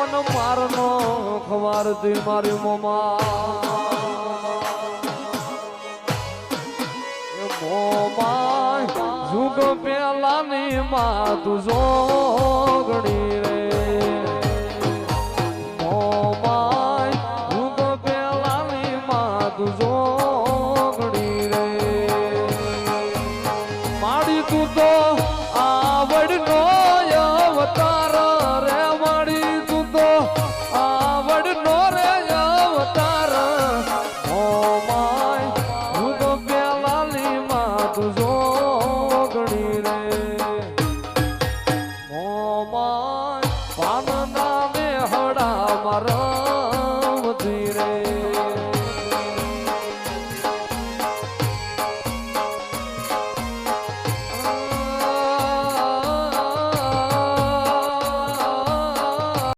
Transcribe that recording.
મન મારનો ખવાર દી મારી મોમા જુગ પેલાની માં તું જોગણી રે મોમાય જુગ પેલાની માં તું જોગણી રે માડી તું તો આવડનો અવતાર રે માડી તું તો આવડનો રે અવતાર મોમાય જુગ પેલાની માં તું જોગણી રે મોમાય પાન નામે હડા મારા